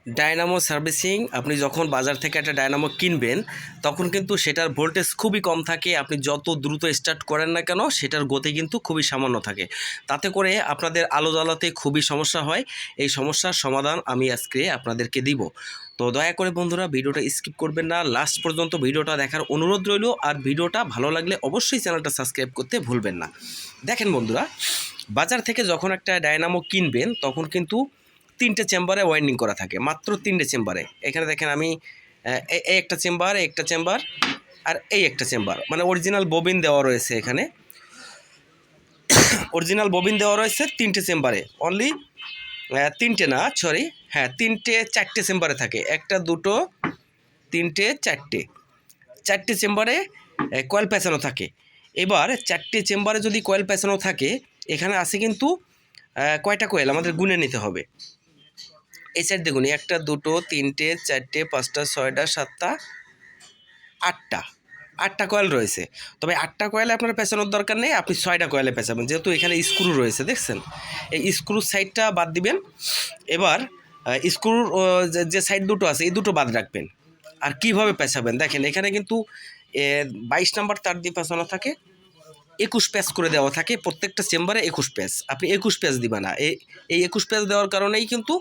Dynamo servicing আপনি যখন বাজার থেকে একটা ডায়নামো কিনবেন তখন কিন্তু সেটার ভোল্টেজ খুবই কম থাকে। আপনি যত দ্রুত স্টার্ট করেন না কেন সেটার গতি কিন্তু খুবই সামান্য থাকে। তাতে করে আপনাদের আলো জ্বালাতে খুবই সমস্যা হয়। এই সমস্যার সমাধান আমি আজকে আপনাদেরকে দিব। তো দয়া করে বন্ধুরা ভিডিওটা স্কিপ করবেন না, লাস্ট পর্যন্ত ভিডিওটা দেখার অনুরোধ রইল। আর ভিডিওটা ভালো লাগলে অবশ্যই চ্যানেলটা সাবস্ক্রাইব করতে ভুলবেন না। দেখেন বন্ধুরা, বাজার থেকে যখন একটা ডায়নামো কিনবেন তখন কিন্তু 3টে চেম্বারে ওয়াইন্ডিং করা থাকে, মাত্র 3টে চেম্বারে। এখানে দেখেন আমি এই একটা চেম্বার, একটা চেম্বার আর এই একটা চেম্বার, মানে অরিজিনাল ববিন দেওয়া রয়েছে এখানে। অরিজিনাল ববিন দেওয়া রয়েছে 3টে চেম্বারে, অনলি 3টে না, সরি, হ্যাঁ 4টে চেম্বারে থাকে। একটা, দুটো, 3টে, 4টে চেম্বারে কয়েল পেঁচানো থাকে। এবার 4টে চেম্বারে যদি কয়েল পেঁচানো থাকে, এখানে আছে কিন্তু কয়টা কয়েল আমাদের গুনে নিতে হবে। এই সাইড দেখুন, একটা, দুটো, 3টে, 4টে, 5টা, 6টা, 7টা, 8টা কয়েল রয়েছে। তবে 8টা কয়েলে আপনার পেঁচানোর দরকার নেই, আপনি 6টা কয়েলে পেঁচাবেন, যেহেতু এখানে স্ক্রু রয়েছে দেখছেন। এই স্ক্রুর সাইডটা বাদ দিবেন। এবার স্ক্রুর যে সাইড দুটো আছে এই দুটো বাদ রাখবেন। আর কিভাবে পেঁচাবেন দেখেন, এখানে কিন্তু 22 নাম্বার তার দিয়ে পেঁচানো থাকে, 21 প্যাচ করে দেওয়া থাকে। প্রত্যেকটা চেম্বারে 21 প্যাচ, আপনি 21 প্যাচ দিবেন না। এই 21 প্যাচ দেওয়ার কারণেই কিন্তু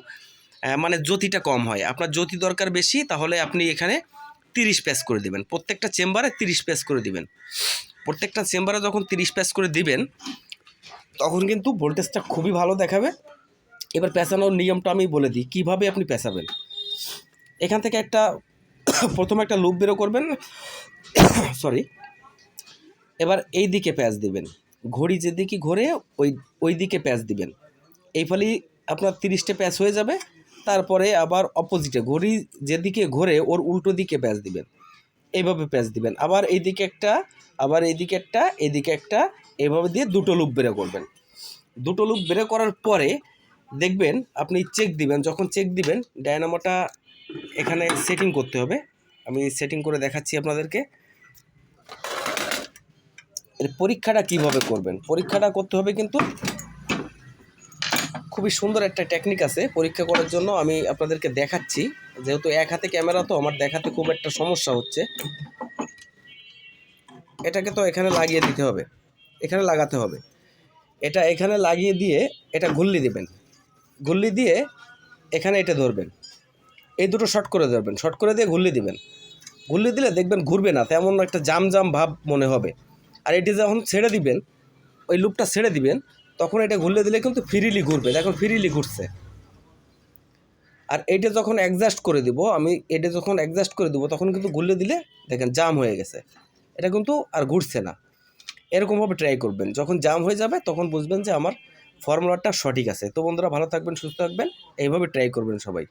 মানে জ্যোতিটা কম হয়। আপনার জ্যোতি দরকার বেশি, তাহলে আপনি এখানে 30 প্যাচ করে দিবেন। প্রত্যেকটা চেম্বারে 30 প্যাচ করে দিবেন। প্রত্যেকটা চেম্বারে যখন 30 প্যাচ করে দিবেন তখন কিন্তু ভোল্টেজটা খুবই ভালো দেখাবে। এবার পেঁচানোর নিয়মটা আমি বলে দিই, কীভাবে আপনি পেঁচাবেন। এখান থেকে একটা প্রথমে একটা লুপ বেরো করবেন, সরি। এবার এই দিকে প্যাচ দিবেন, ঘড়ি যেদিকে ঘোরে ওই দিকে প্যাচ দিবেন। এই ফলেই আপনার 30টে প্যাচ হয়ে যাবে। তারপরে আবার অপোজিটে ঘড়ি যেদিকে ঘোরে ওর উল্টো দিকে প্যাচ দিবেন, এইভাবে প্যাচ দিবেন। আবার এইদিকে একটা, আবার এইদিকে একটা, এদিকে একটা, এইভাবে দিয়ে দুটো লুপ বের করবেন। দুটো লুপ বের করার পরে দেখবেন আপনি চেক দিবেন। যখন চেক দিবেন, ডায়নামোটা এখানে সেটিং করতে হবে। আমি সেটিং করে দেখাচ্ছি আপনাদেরকে। এর পরীক্ষাটা কিভাবে করবেন, পরীক্ষাটা করতে হবে কিন্তু খুবই সুন্দর একটা টেকনিক আছে পরীক্ষা করার জন্য, আমি আপনাদেরকে দেখাচ্ছি। যেহেতু এক হাতে ক্যামেরা, তো আমার দেখাতে খুব একটা সমস্যা হচ্ছে। এটাকে তো এখানে লাগিয়ে দিতে হবে, এখানে লাগাতে হবে। এটা এখানে লাগিয়ে দিয়ে এটা ঘুরলি দিবেন, ঘুরলি দিয়ে এখানে এটা ধরবেন, এই দুটো শর্ট করে ধরবেন, শর্ট করে দিয়ে ঘুরলি দিবেন। ঘুরলি দিলে দেখবেন ঘুরবে না, তেমন একটা জাম জাম ভাব মনে হবে। আর এটি যখন ছেড়ে দিবেন, ওই লুপটা ছেড়ে দিবেন, তখন এটা ঘুরলে দিলে কিন্তু ফ্রিলি ঘুরবে। দেখুন ফ্রিলি ঘুরছে। আর এইটা যখন অ্যাডজাস্ট করে দিব, আমি এটা যখন অ্যাডজাস্ট করে দেবো তখন কিন্তু ঘুরলে দিলে দেখেন জাম হয়ে গেছে, এটা কিন্তু আর ঘুরছে না। এরকমভাবে ট্রাই করবেন। যখন জাম হয়ে যাবে তখন বুঝবেন যে আমার ফর্মুলাটা সঠিক আছে। তো বন্ধুরা, ভালো থাকবেন, সুস্থ থাকবেন, এইভাবে ট্রাই করবেন সবাই।